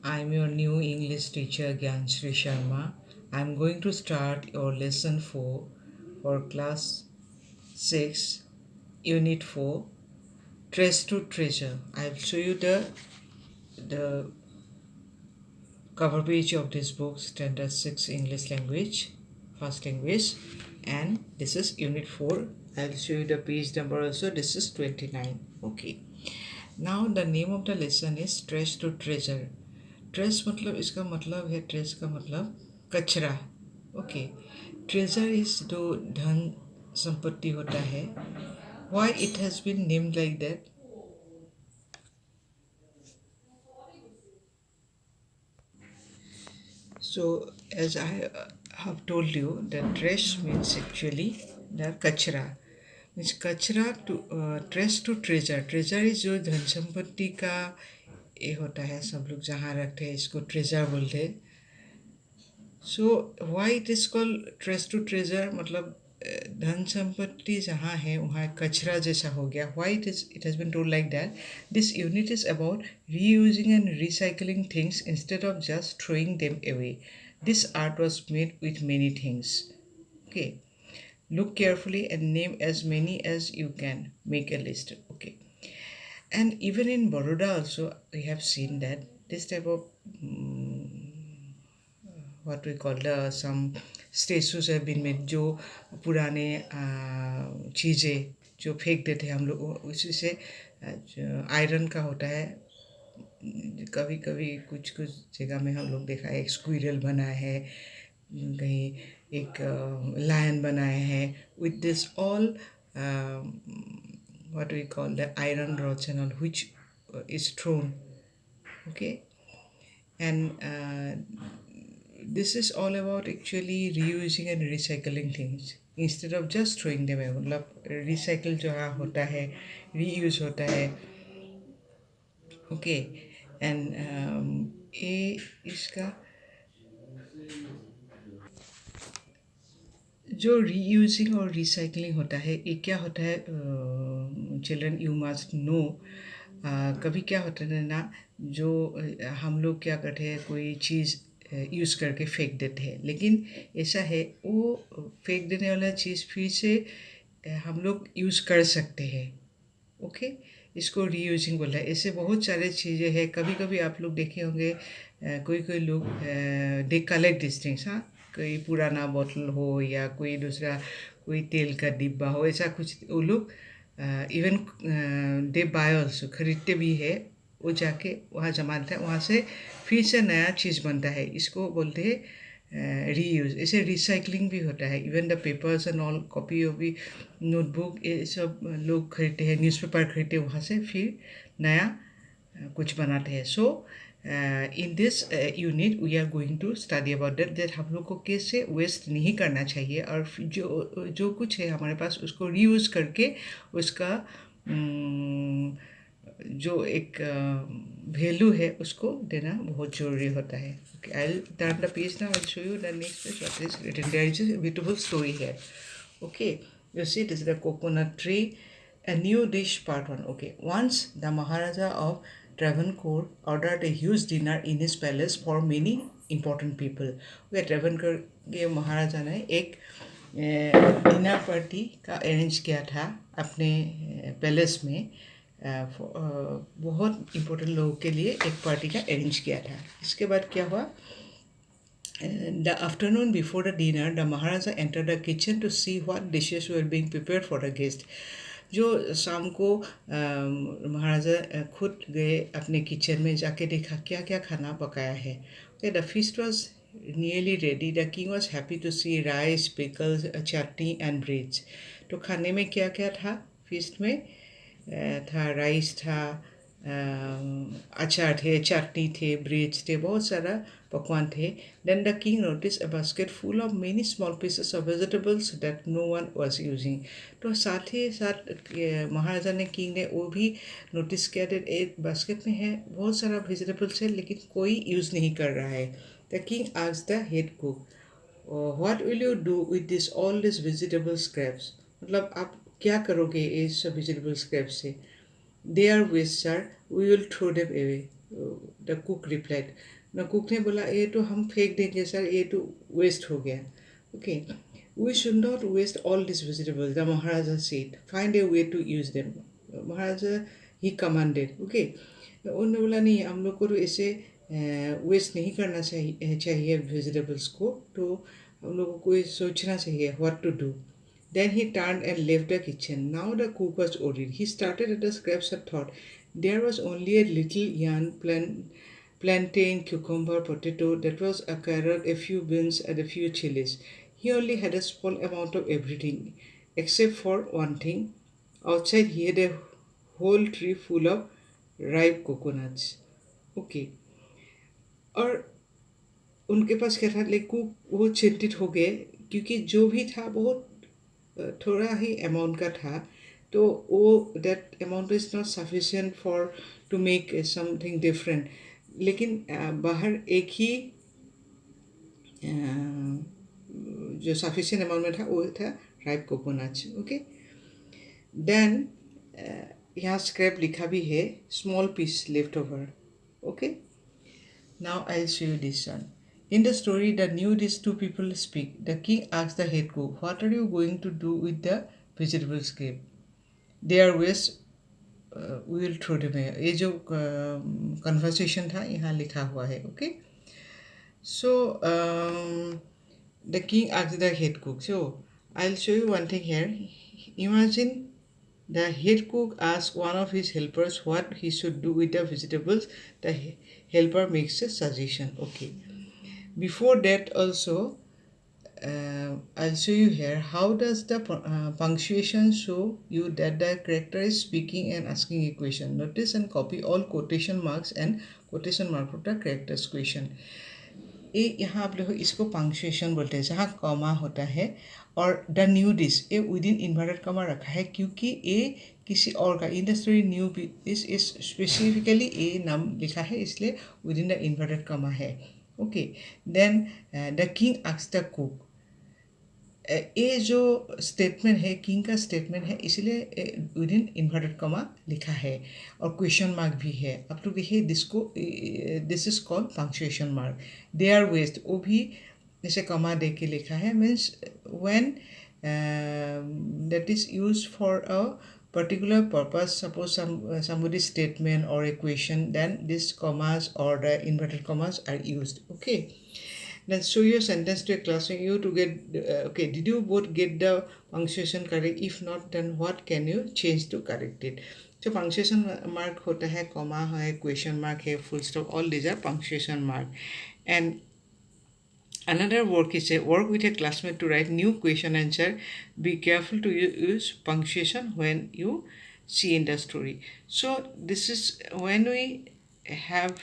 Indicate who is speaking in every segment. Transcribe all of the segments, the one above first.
Speaker 1: I'm your new English teacher Gyan Shri Sharma. I'm going to start your lesson 4 for class 6, unit 4, Trace to Treasure. I'll show you the cover page of this book, Standard 6 English Language, First Language, and this is unit 4. I'll show you the page number also. This is 29. Okay. Now the name of the lesson is Trace to Treasure. Trace मतलब इसका मतलब है trace का मतलब कचरा. Okay. Treasure is जो धन संपत्ति होता है. Why it has been named like that? So, as I have told you, the trash means actually the kachra. Means kachra to trash to treasure. Treasure is जो धन संपत्ति का ये होता है, सब लोग जहाँ रखते हैं इसको ट्रेजर बोलते हैं. So why it is called trace to treasure मतलब धन संपत्ति जहाँ है वहाँ कचरा जैसा हो गया. Why it has been told like that? This unit is about reusing and recycling things instead of just throwing them away. This art was made with many things. Okay. Look carefully and name as many as you can. Make a list. Okay. And even in Baroda also, we have seen that this type of what we call the some statues have been made जो पुराने चीज़ें जो फेंक देते हैं हम लोग उसी से आयरन का होता है. कभी कभी कुछ कुछ जगह में हम लोग देखा है एक स्क्विरल बना है, कहीं एक लायन बनाए हैं with this all what we call the iron rods and all which is thrown. Okay. And this is all about actually reusing and recycling things instead of just throwing them away. मतलब recycle जो है होता है, reuse होता है. Okay. And ये इसका जो रीयूजिंग और रिसाइकलिंग होता है ये क्या होता है? Children you must know. कभी क्या होता है ना, जो हम लोग क्या करते हैं कोई चीज़ यूज़ करके फेंक देते हैं, लेकिन ऐसा है वो फेंक देने वाला चीज़ फिर से हम लोग यूज़ कर सकते हैं. ओके. इसको रीयूजिंग बोला है. ऐसे बहुत सारे चीज़ें हैं. कभी कभी आप लोग देखे होंगे कोई कोई लोग दे कलेक्ट दिस थिंग्स. हाँ, कोई पुराना बोतल हो या कोई दूसरा कोई तेल का डिब्बा हो, ऐसा कुछ वो लोग इवन दे बाय ऑल्सो खरीदते भी है. वो जाके वहाँ जमा देता है, वहाँ से फिर से नया चीज़ बनता है. इसको बोलते हैं रीयूज. ऐसे रिसाइकलिंग भी होता है. Even the papers and all copy वॉपी नोटबुक ये सब लोग खरीदते हैं, न्यूज़पेपर खरीदते हैं, वहाँ से फिर नया कुछ बनाते हैं. So in this unit we are going to study about that that हम लोग को कैसे वेस्ट नहीं करना चाहिए और जो जो कुछ है हमारे पास उसको रीयूज़ करके उसका जो एक वैल्यू है उसको देना बहुत ज़रूरी होता है. Okay, I'll turn the page now. I'll show you the next page what is written. There is a beautiful story here. Okay, you see this is the coconut tree. A new dish part 1. Okay, once the Maharaja of Travancore ordered a huge dinner in his palace for many important people. Okay, Travancore के महाराजा ने एक dinner party का arrange किया था अपने palace में. बहुत important लोगों के लिए एक पार्टी का अरेंज किया था. इसके बाद क्या हुआ? The afternoon before the dinner, the Maharaja entered the kitchen to see what dishes were being prepared for the guest. जो शाम को महाराजा खुद गए अपने किचन में, जाके देखा क्या क्या खाना पकाया है. Okay, the feast was nearly ready. The king was happy to see rice, pickles, chutney and breads. तो खाने में क्या क्या था फीस्ट में? था राइस था, अचार थे, चटनी थे, ब्रेड्स थे, बहुत सारा पकवान थे. Then the king notice a basket full of many small pieces of vegetables that no one was using. तो साथ ही साथ महाराजा ने किंग ने वो भी नोटिस किया दैट एक बास्केट में है बहुत सारा वेजिटेबल्स है लेकिन कोई यूज़ नहीं कर रहा है. The king asked the head cook, what will you do with this all this vegetable scraps? मतलब आप क्या करोगे ये सब वेजिटेबल स्क्रैप से? They are waste sir, we will throw them away. The cook replied, न कुक ने बोला ये तो हम फेंक देंगे सर, ये तो वेस्ट हो गया. Okay, we should not waste all this vegetables, the maharaja said, find a way to use them. Maharaja he commanded. Okay, उन्होंने बोला नहीं, हम लोग को तो ऐसे वेस्ट नहीं करना चाहिए वेजिटेबल्स को, तो हम लोगों को ये सोचना चाहिए what to do. Then he turned and left the kitchen. Now the cook was worried. He started at the scraps of thought. There was only a little yarn, plantain, cucumber, potato, that was a carrot, a few beans, and a few chilies. He only had a small amount of everything, except for one thing. Outside, he had a whole tree full of ripe coconuts. Okay. और उनके पास क्या था, like cook बहुत चिंतित हो गए, क्योंकि जो भी था बहुत थोड़ा ही अमाउंट का था. तो वो that amount is not sufficient for to make something different. लेकिन बाहर एक ही जो सफिशिएंट अमाउंट में था वो था राइप कोकोनट्स. ओके, देन यहाँ स्क्रैप लिखा भी है, small piece left over. Okay, now I'll show you this one. In the story, the new these two people speak. The king asks the head cook, "What are you going to do with the vegetable scrape? They are waste. We will throw them away." ये जो conversation था यहाँ लिखा हुआ है. Okay. So the king asks the head cook. So I'll show you one thing here. Imagine the head cook asks one of his helpers what he should do with the vegetables. The helper makes a suggestion. Okay. Before that also, I'll show you here how does the punctuation show you that the character is speaking and asking a question. Notice and copy all quotation marks and quotation mark of the character's question. ये यहाँ आप लोग इसको punctuation बोलते हैं, जहाँ comma होता है. और द न्यू डिश, ये विद इन इन्वर्टेड कॉमा रखा है क्योंकि ये किसी और का, in the story new dish is specifically ये नाम लिखा है, इसलिए within the inverted comma है. Okay, then the king asks the cook. ये जो स्टेटमेंट है किंग का स्टेटमेंट है, इसलिए विद इन इन्वर्टेड कॉमा लिखा है और क्वेश्चन मार्क भी है. आप लोग देखिए this is called punctuation mark. They are waste, वो भी जैसे कॉमा दे के लिखा है, means when that is use for a particular purpose, suppose somebody's statement or a question, then these commas or the inverted commas are used. Okay, then show your sentence to a classmate you to get okay, did you both get the punctuation correct? If not, then what can you change to correct it? So punctuation mark hota hai, comma hai, question mark hai, full stop, all these are punctuation mark. And another work is a work with a classmate to write new question answer. Be careful to use punctuation when you see in the story. So this is when we have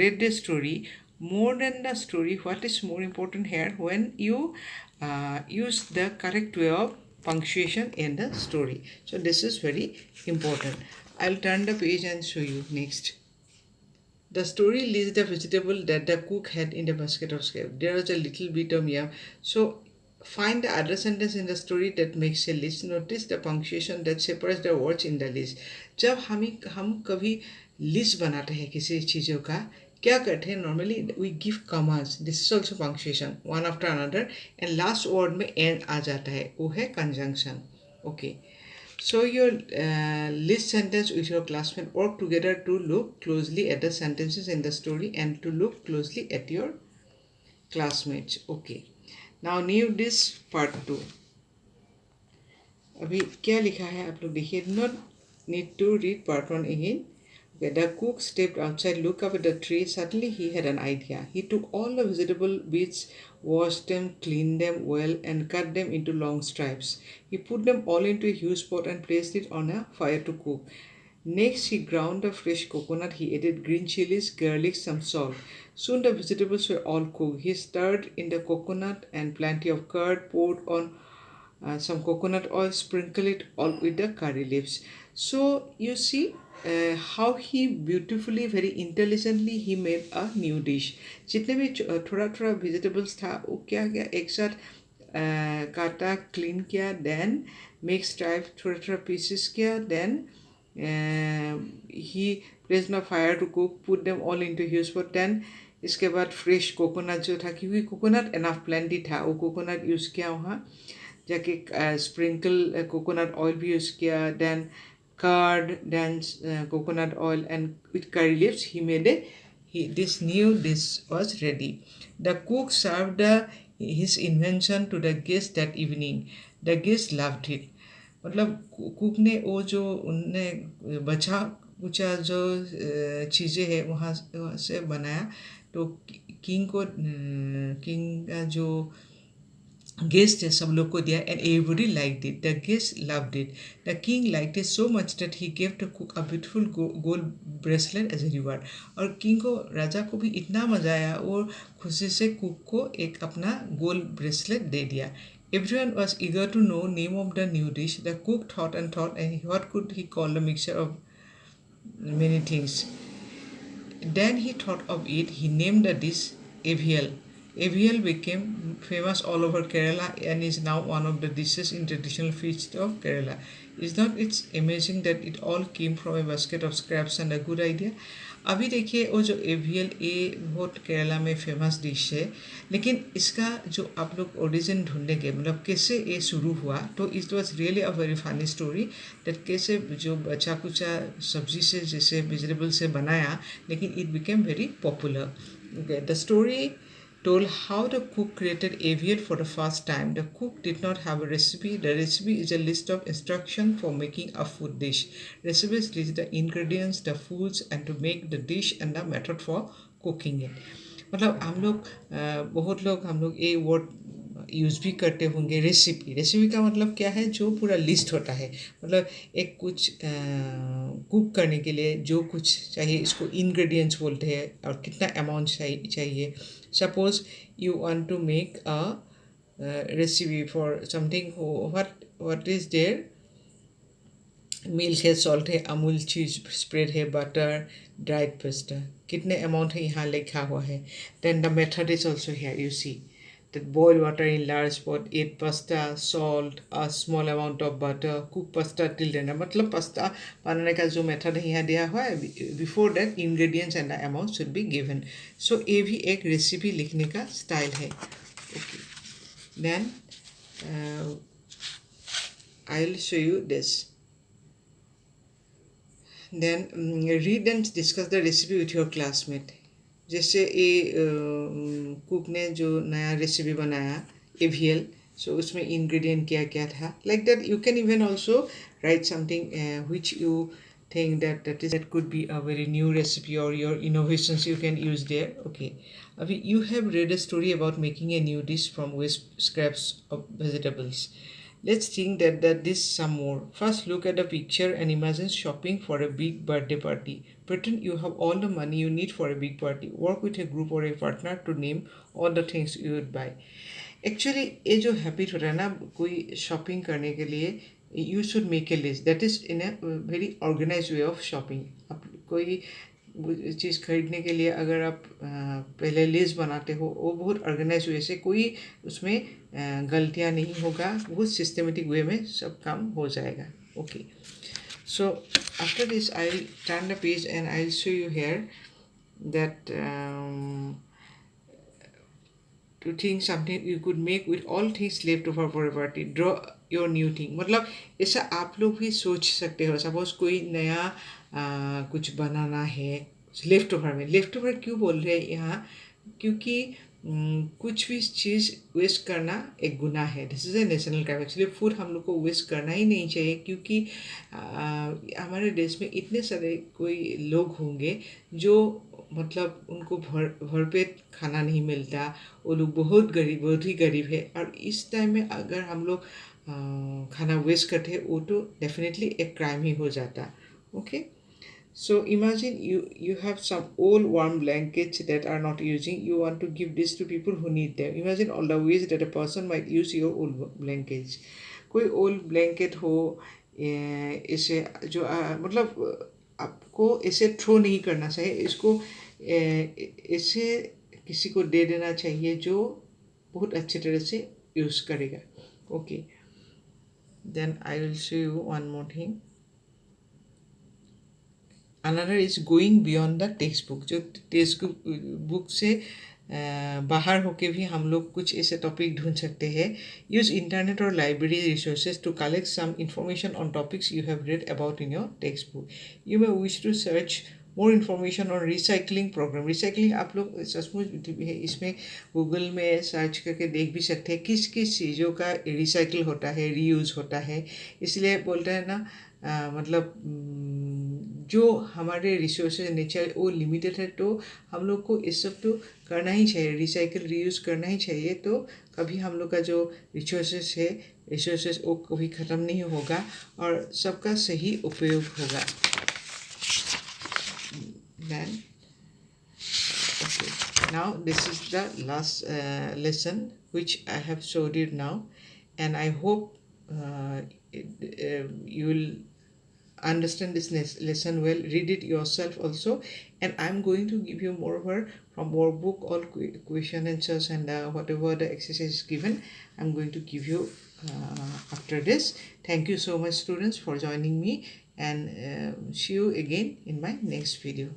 Speaker 1: read the story. More than the story, what is more important here, when you use the correct way of punctuation in the story. So this is very important. I'll turn the page and show you next. The story lists the vegetable that the cook had in the basket of scraps. There was a little bit of yam. So find the other sentence in the story that makes a list. Notice the punctuation that separates the words in the list. जब हम कभी list बनाते हैं किसी चीज़ों का, क्या करते हैं, normally we give commands. This is also punctuation, one after another, and last word में एंड आ जाता है, वो है conjunction. Okay, so your list sentence with your classmate, work together to look closely at the sentences in the story and to look closely at your classmates. Okay, now new this part 2. अभी क्या लिखा है आप लोग देखिए. Not need to read part 1 again. Okay, the cook stepped outside, looked up at the tree. Suddenly he had an idea. He took all the vegetable bits, washed them, cleaned them well, and cut them into long stripes. He put them all into a huge pot and placed it on a fire to cook. Next, he ground the fresh coconut. He added green chilies, garlic, some salt. Soon the vegetables were all cooked. He stirred in the coconut and plenty of curd, poured on some coconut oil, sprinkle it all with the curry leaves. So you see how he beautifully, very intelligently he made a new dish. जितने भी थोड़ा थोड़ा vegetables था वो क्या किया, एक साथ काटा, क्लीन किया, then make stripe, थोड़ा थोड़ा pieces किया, then ही प्लेस ना fire to cook, put them all into huge pot. Then इसके बाद फ्रेश कोकोनट जो था, क्योंकि कोकोनट एनफ प्लेंटी था, वो कोकोनट यूज़ किया वहाँ जाके, स्प्रिंकल कोकोनट ऑयल भी यूज़ किया। Then curd, then coconut oil, and with curry leaves he made this new dish was ready. The cook served his invention to the guests that evening. The guests loved it. मतलब cook ने वो जो उनने बचा कुचा जो चीज़ें हैं वहाँ से बनाया, तो किंग का जो गेस्ट है सब लोग को दिया, and everybody liked it, the guest loved it, the king liked it so much that he give the cook a beautiful gold bracelet as a reward. और किंग को, राजा को भी इतना मजा आया, और खुशी से कुक को एक अपना गोल्ड ब्रेसलेट दे दिया। Everyone was eager to know name of the new dish. The cook thought and thought, and what could he call the mixture of many things. Then he thought of it. He named the dish Avial. Avial became famous all over Kerala and is now one of the dishes in traditional feast of Kerala. Is not it amazing that it all came from a basket of scraps and a good idea? अभी देखिए वो जो AVL, ये बहुत केरला में famous dish है, लेकिन इसका जो आप लोग ओरिजिन ढूंढेंगे, मतलब कैसे ये शुरू हुआ, तो it was really a very funny story that कैसे जो बचा कुचा सब्जी से जैसे वेजिटेबल से बनाया, लेकिन it became very popular. Okay, the story told how the cook created avial for the first time. The cook did not have a recipe. The recipe is a list of instructions for making a food dish. Recipes list the ingredients, the foods, and to make the dish and the method for cooking it. मतलब हम लोग बहुत लोग हम लोग ये word use भी करते होंगे, रेसिपी। रेसिपी का मतलब क्या है, जो पूरा लिस्ट होता है, मतलब एक कुछ कुक करने के लिए जो कुछ चाहिए, इसको इंग्रेडिएंट्स बोलते हैं, और कितना अमाउंट चाहिए। Suppose you want to make a recipe for something, what is there, milk है, सॉल्ट है, अमूल चीज स्प्रेड है, बटर, ड्राइड पेस्टा, कितने अमाउंट है यहाँ लिखा हुआ है। Then the method is also here, you see that boil water in large pot, add pasta, salt, a small amount of butter, cook pasta till tender। मतलब पास्ता बनाने का जो मेथड है यहाँ दिया हुआ है, before that ingredients and the amount should be given. So ये भी एक रेसिपी लिखने का स्टाइल है। Okay, then I will show you this. Then read and discuss the recipe with your classmate. जैसे ये कुक ने जो नया रेसिपी बनाया एवियल, सो उसमें इंग्रेडिएंट क्या क्या था, like that you can even also right something which you think that could be a very new recipe, or your innovations you can use there. Okay, Abhi, you have read a story about making a new dish from waste scraps of vegetables. Let's think that this some more. First, look at the picture and imagine shopping for a big birthday party. Pretend you have all the money you need for a big party. Work with a group or a partner to name all the things you would buy. Actually ये जो habit होता है ना कोई shopping करने के लिए, you should make a list that is in a very organize way of shopping. आप कोई चीज़ खरीदने के लिए अगर आप पहले लिस्ट बनाते हो, वो बहुत ऑर्गेनाइज वे से, कोई उसमें गलतियाँ नहीं होगा, बहुत सिस्टमेटिक वे में सब काम हो जाएगा। Okay, so after this I will turn the page and I will show you here that to think something you could make with all things left over for a party. Draw your new thing। मतलब ऐसा आप लोग भी सोच सकते हो। Suppose कोई नया कुछ बनाना है लेफ्ट ओवर में। लेफ्ट ओवर क्यों बोल रहे हैं यहाँ, क्योंकि कुछ भी चीज़ वेस्ट करना एक गुनाह है। This is a national crime. Actually food हम लोग को वेस्ट करना ही नहीं चाहिए, क्योंकि हमारे देश में इतने सारे कोई लोग होंगे जो मतलब उनको भरपेट खाना नहीं मिलता, वो लोग बहुत गरीब, बहुत ही गरीब है। और इस टाइम में अगर हम लोग खाना वेस्ट करते हैं, वो तो डेफिनेटली एक क्राइम ही हो जाता। Okay, so imagine you have some old warm blankets that are not using. You want to give this to people who need them. Imagine all the ways that a person might use your old blankets. कोई old blanket हो, इसे जो मतलब आपको इसे throw नहीं करना चाहिए, इसको इसे किसी को दे देना चाहिए जो बहुत अच्छी तरह से यूज़ करेगा। Okay, then I will show you one more thing. Another is going beyond the text book, जो टेक्स्ट बुक से बाहर होके भी हम लोग कुछ ऐसे टॉपिक ढूंढ सकते हैं. यूज इंटरनेट और library resources to collect some information on topics you have read about in your textbook. You may wish to search more information on recycling program. Recycling आप लोग सचमुच इसमें गूगल में सर्च करके देख भी सकते हैं किस किस चीज़ों का रिसाइकिल होता है, रीयूज़ होता है. इसलिए बोलते हैं ना, मतलब जो हमारे रिसोर्सेज नेचर वो लिमिटेड है, तो हम लोग को इस सब तो करना ही चाहिए, रिसाइकिल रीयूज़ करना ही चाहिए. तो कभी हम लोग का जो रिसोर्सेज वो कभी ख़त्म नहीं होगा और सबका सही उपयोग होगा. Then okay, now this is the last lesson which I have showed you now, and I hope you will understand this lesson well. Read it yourself also, and I'm going to give you more from workbook, all question answers, and whatever the exercise is given, I'm going to give you after this. Thank you so much, students, for joining me, and see you again in my next video.